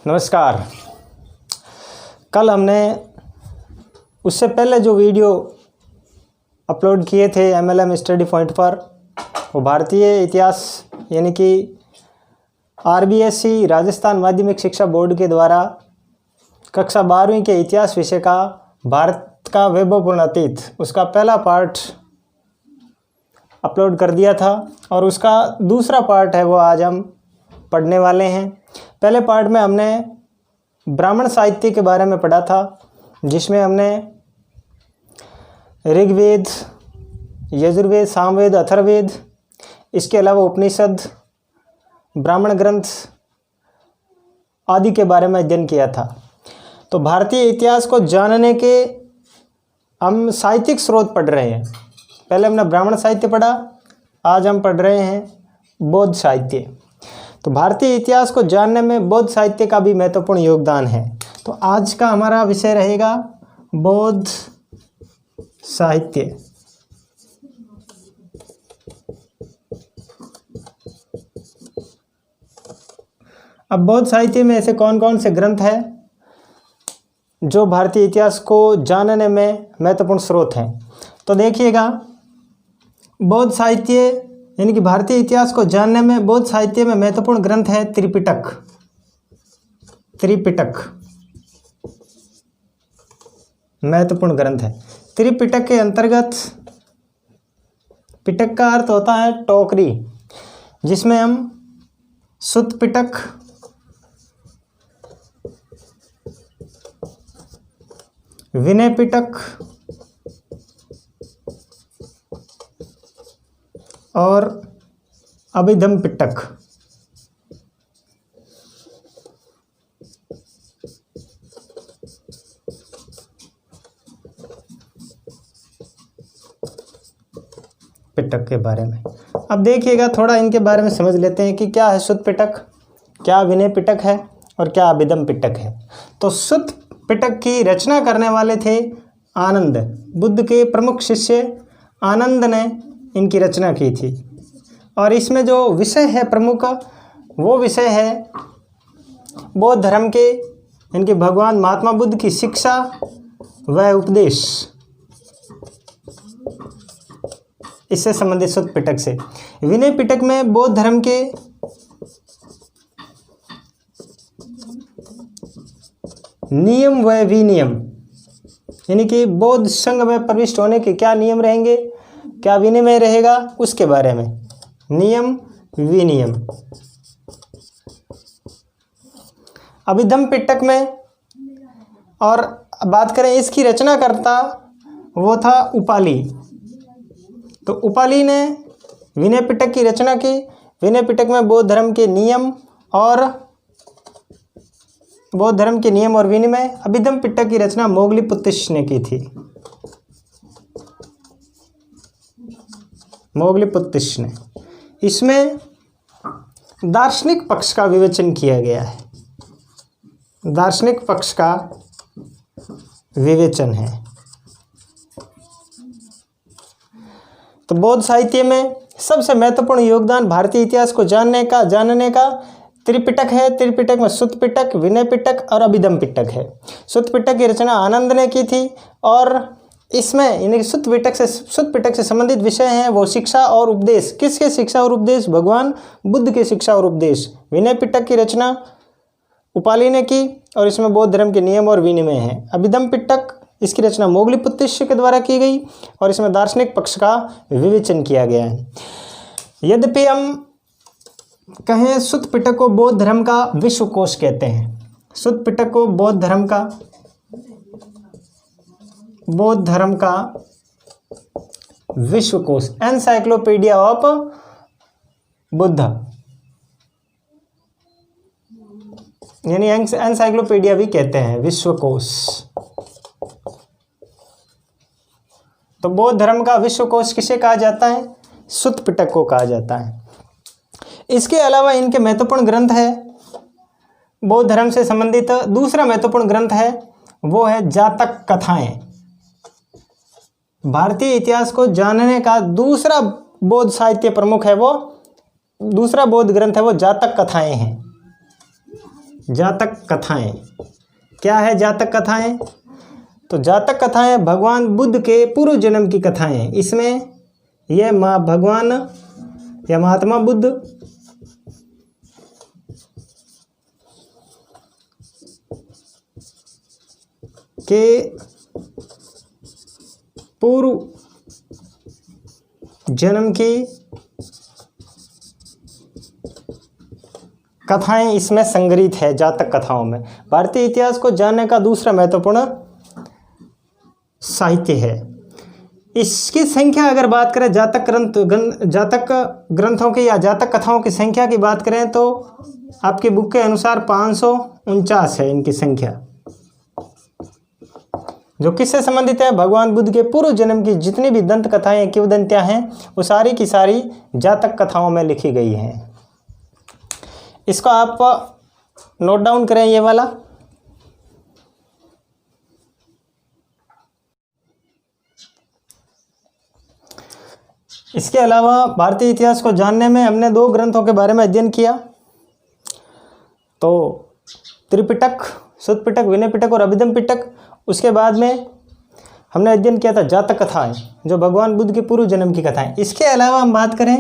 नमस्कार। कल हमने उससे पहले जो वीडियो अपलोड किए थे MLM स्टडी पॉइंट पर, वो भारतीय इतिहास यानी कि RBSE राजस्थान माध्यमिक शिक्षा बोर्ड के द्वारा कक्षा 12वीं के इतिहास विषय का भारत का वैभवपूर्ण अतीत, उसका पहला पार्ट अपलोड कर दिया था और उसका दूसरा पार्ट है वो आज हम पढ़ने वाले हैं। पहले पार्ट में हमने ब्राह्मण साहित्य के बारे में पढ़ा था, जिसमें हमने ऋग्वेद, यजुर्वेद, सामवेद, अथर्ववेद, इसके अलावा उपनिषद, ब्राह्मण ग्रंथ आदि के बारे में अध्ययन किया था। तो भारतीय इतिहास को जानने के हम साहित्यिक स्रोत पढ़ रहे हैं। पहले हमने ब्राह्मण साहित्य पढ़ा, आज हम पढ़ रहे हैं बौद्ध साहित्य। तो भारतीय इतिहास को जानने में बौद्ध साहित्य का भी महत्वपूर्ण योगदान है। तो आज का हमारा विषय रहेगा बौद्ध साहित्य। अब बौद्ध साहित्य में ऐसे कौन कौन से ग्रंथ हैं जो भारतीय इतिहास को जानने में महत्वपूर्ण स्रोत हैं। तो देखिएगा, बौद्ध साहित्य यानी कि भारतीय इतिहास को जानने में बौद्ध साहित्य में महत्वपूर्ण ग्रंथ है त्रिपिटक। त्रिपिटक महत्वपूर्ण ग्रंथ है। त्रिपिटक के अंतर्गत, पिटक का अर्थ होता है टोकरी, जिसमें हम सुत्त पिटक, विनय पिटक और अभिधम पिटक पिटक के बारे में। अब देखिएगा, थोड़ा इनके बारे में समझ लेते हैं कि क्या है सुत्त पिटक, क्या विनय पिटक है और क्या अभिधम पिटक है। तो सुत्त पिटक की रचना करने वाले थे आनंद, बुद्ध के प्रमुख शिष्य आनंद ने इनकी रचना की थी। और इसमें जो विषय है प्रमुख, वो विषय है बौद्ध धर्म के, इनके भगवान महात्मा बुद्ध की शिक्षा व उपदेश, इससे संबंधित सुत्त पिटक से। विनय पिटक में बौद्ध धर्म के नियम व विनियम, यानी कि बौद्ध संघ में प्रविष्ट होने के क्या नियम रहेंगे, क्या विनिमय रहेगा, उसके बारे में नियम विनियम। अभिधम पिटक में, और बात करें इसकी रचना करता, वो था उपाली। तो उपाली ने विनय पिटक की रचना की। विनय पिटक में बौद्ध धर्म के नियम और विनिमय। अभिधम पिटक की रचना मोगलीपुत्तिश ने की थी। मोगलीपुत्तिश ने, इसमें दार्शनिक पक्ष का विवेचन किया गया है। दार्शनिक पक्ष का विवेचन है। तो बौद्ध साहित्य में सबसे महत्वपूर्ण योगदान भारतीय इतिहास को जानने का त्रिपिटक है। त्रिपिटक में सुत्त पिटक, विनय पिटक और अभिधम पिटक है। सुत्त पिटक की रचना आनंद ने की थी और इसमें यानी सुत्त पिटक से संबंधित विषय हैं वो शिक्षा और उपदेश। किसके शिक्षा और उपदेश? भगवान बुद्ध के शिक्षा और उपदेश। विनय पिटक की रचना उपाली ने की और इसमें बौद्ध धर्म के नियम और विनिमय है। अभिधम पिटक, इसकी रचना मोगलीपुत्तिश के द्वारा की गई और इसमें दार्शनिक पक्ष का विवेचन किया गया है। यद्यपि हम कहें सुत्त पिटक को बौद्ध धर्म का विश्वकोश कहते हैं। सुत्त पिटक को बौद्ध धर्म का विश्वकोश, एनसाइक्लोपीडिया ऑफ बुद्ध, यानी एनसाइक्लोपीडिया भी कहते हैं, विश्वकोश। तो बौद्ध धर्म का विश्वकोश किसे कहा जाता है? सुत्त पिटक को कहा जाता है। इसके अलावा इनके महत्वपूर्ण ग्रंथ है, बौद्ध धर्म से संबंधित दूसरा महत्वपूर्ण ग्रंथ है वो है जातक कथाएं। भारतीय इतिहास को जानने का दूसरा बौद्ध साहित्य प्रमुख है वो, दूसरा बौद्ध ग्रंथ है वो जातक कथाएं हैं। जातक कथाएं। क्या है जातक कथाएं? तो जातक कथाएं भगवान बुद्ध के पूर्व जन्म की कथाएं। इसमें यह भगवान या महात्मा बुद्ध के पूर्व जन्म की कथाएं इसमें संग्रहित है। जातक कथाओं में भारतीय इतिहास को जानने का दूसरा महत्वपूर्ण साहित्य है। इसकी संख्या अगर बात करें जातक ग्रंथों की या जातक कथाओं की संख्या की बात करें तो आपकी बुक के अनुसार 549 है इनकी संख्या, जो किससे संबंधित है? भगवान बुद्ध के पूर्व जन्म की जितनी भी दंत कथाएं किंवदंतियां हैं वो सारी की सारी जातक कथाओं में लिखी गई हैं। इसको आप नोट डाउन करें ये वाला। इसके अलावा भारतीय इतिहास को जानने में हमने 2 ग्रंथों के बारे में अध्ययन किया। तो त्रिपिटक, सुत्त पिटक, विनय पिटक और अभिधम पिटक। उसके बाद में हमने अध्ययन किया था जातक कथाएं, जो भगवान बुद्ध के पूर्व जन्म की कथाएं। इसके अलावा हम बात करें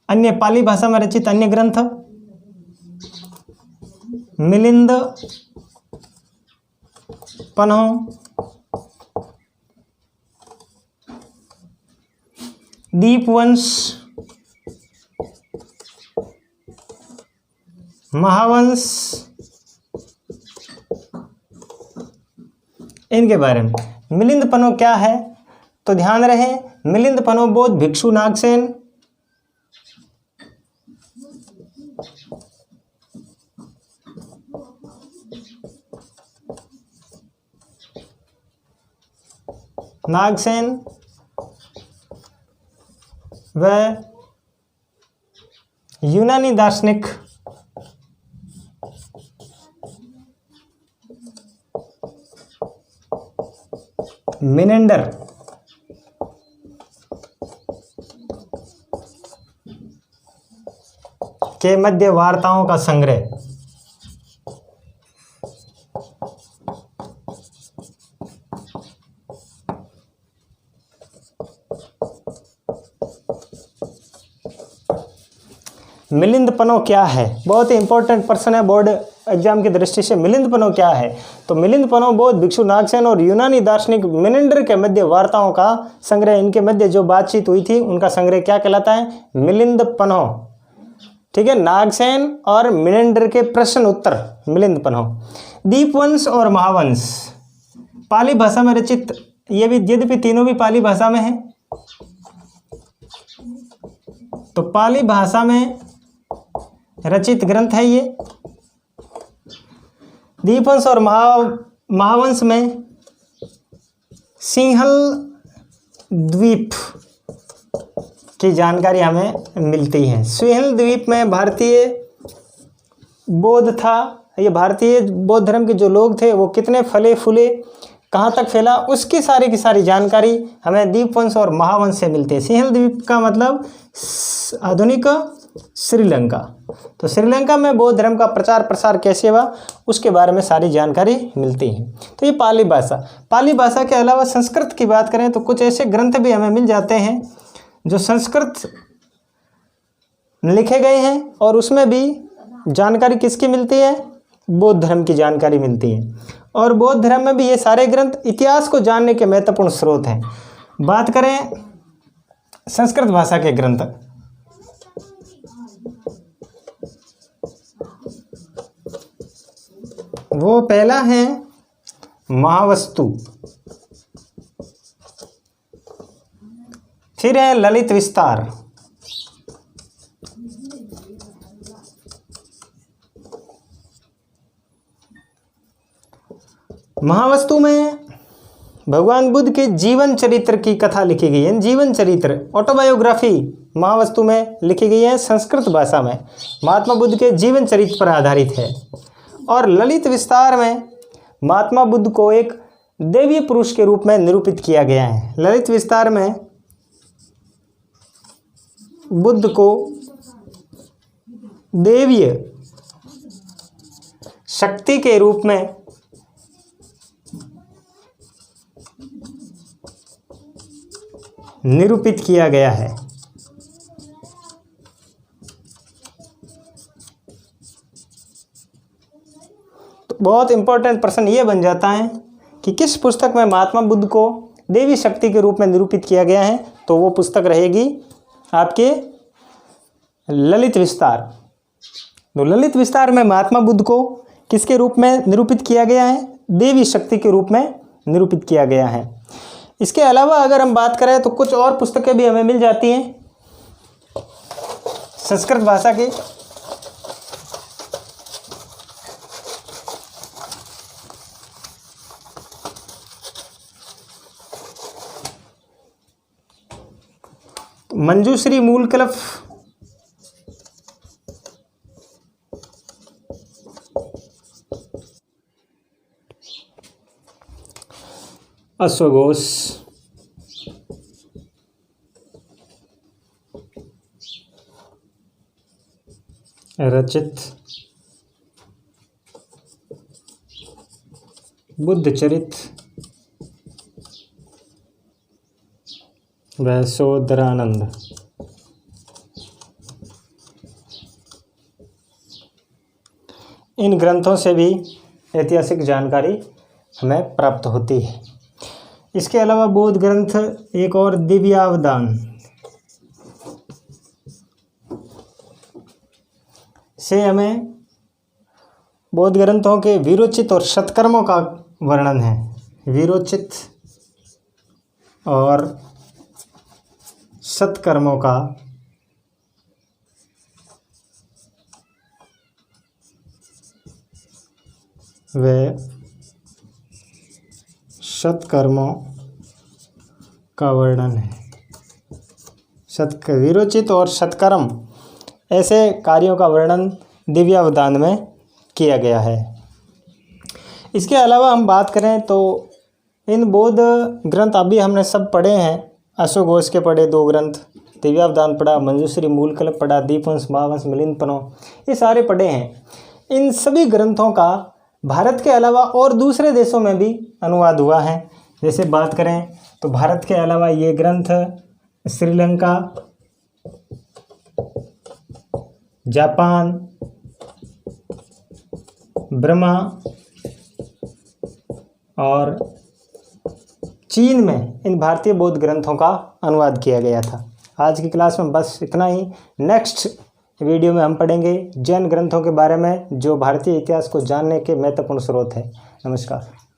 अन्य पाली भाषा में रचित अन्य ग्रंथ, मिलिंद पन्हो, दीपवंश, महावंश, इनके बारे में। मिलिंद पन्हो क्या है? तो ध्यान रहे, मिलिंद पन्हो बौद्ध भिक्षु नागसेन व यूनानी दार्शनिक मिनेंडर के मध्य वार्ताओं का संग्रह। मिलिंद पन्हो क्या है? बहुत ही इंपॉर्टेंट प्रश्न है बोर्ड एग्जाम की दृष्टि से। मिलिंद पन्हो क्या है? तो मिलिंद पन्हो बौद्ध भिक्षु नागसेन और यूनानी दार्शनिक मिनेंडर के मध्य वार्ताओं का संग्रह। इनके मध्य जो बातचीत हुई थी उनका संग्रह क्या कहलाता है? मिलिंद पन्हो। ठीक है, नागसेन और मिनेंडर के प्रश्न उत्तर, मिलिंद पन्हो। दीपवंश और महावंश पाली भाषा में रचित, ये भी यद्यपि तीनों भी पाली भाषा में है, तो पाली भाषा में रचित ग्रंथ है ये। दीपवंश और महावंश में सिंहल द्वीप की जानकारी हमें मिलती है। सिंहल द्वीप में भारतीय बौद्ध था। ये भारतीय बौद्ध धर्म के जो लोग थे वो कितने फले फूले, कहाँ तक फैला, उसकी सारी की सारी जानकारी हमें दीपवंश और महावंश से मिलती है। सिंहल द्वीप का मतलब आधुनिक श्रीलंका। तो श्रीलंका में बौद्ध धर्म का प्रचार प्रसार कैसे हुआ उसके बारे में सारी जानकारी मिलती है। तो ये पाली भाषा। पाली भाषा के अलावा संस्कृत की बात करें तो कुछ ऐसे ग्रंथ भी हमें मिल जाते हैं जो संस्कृत लिखे गए हैं और उसमें भी जानकारी किसकी मिलती है? बौद्ध धर्म की जानकारी मिलती है। और बौद्ध धर्म में भी ये सारे ग्रंथ इतिहास को जानने के महत्वपूर्ण स्रोत हैं। बात करें संस्कृत भाषा के ग्रंथ, वो पहला है महावस्तु, फिर है ललित विस्तार, महावस्तु में भगवान बुद्ध के जीवन चरित्र की कथा लिखी गई है। जीवन चरित्र, ऑटोबायोग्राफी महावस्तु में लिखी गई है। संस्कृत भाषा में महात्मा बुद्ध के जीवन चरित्र पर आधारित है। और ललित विस्तार में महात्मा बुद्ध को एक दैवीय पुरुष के रूप में निरूपित किया गया है। ललित विस्तार में बुद्ध को देवीय शक्ति के रूप में निरूपित किया गया है। तो बहुत इंपॉर्टेंट प्रश्न ये बन जाता है कि किस पुस्तक में महात्मा बुद्ध को देवी शक्ति के रूप में निरूपित किया गया है, तो वो पुस्तक रहेगी आपके ललित विस्तार। तो ललित विस्तार में महात्मा बुद्ध को किसके रूप में निरूपित किया गया है? देवी शक्ति के रूप में निरूपित किया गया है। इसके अलावा अगर हम बात करें तो कुछ और पुस्तकें भी हमें मिल जाती हैं संस्कृत भाषा की। मंजूश्री मूलकल्प, अश्वघोष, रचित बुद्धचरित व सोदरानंद। इन ग्रंथों से भी ऐतिहासिक जानकारी हमें प्राप्त होती है। इसके अलावा बौद्ध ग्रंथ एक और दिव्यावदान से हमें बौद्ध ग्रंथों के वीरोचित और सत्कर्मों का वर्णन है। वीरोचित और सत्कर्मों का वे सत्कर्मों का वर्णन है। वीरोचित और सत्कर्म ऐसे कार्यों का वर्णन दिव्यावदान में किया गया है। इसके अलावा हम बात करें तो इन बौद्ध ग्रंथ अभी हमने सब पढ़े हैं। अश्वघोष के पढ़े 2 ग्रंथ, दिव्यावदान पढ़ा, मंजूश्री मूलकल्प पढ़ा, दीपवंश, महावंश, मिलिंदपनो, ये सारे पढ़े हैं। इन सभी ग्रंथों का भारत के अलावा और दूसरे देशों में भी अनुवाद हुआ है। जैसे बात करें तो भारत के अलावा ये ग्रंथ श्रीलंका, जापान, बर्मा और चीन में इन भारतीय बौद्ध ग्रंथों का अनुवाद किया गया था। आज की क्लास में बस इतना ही। नेक्स्ट वीडियो में हम पढ़ेंगे जैन ग्रंथों के बारे में, जो भारतीय इतिहास को जानने के महत्वपूर्ण स्रोत है। नमस्कार।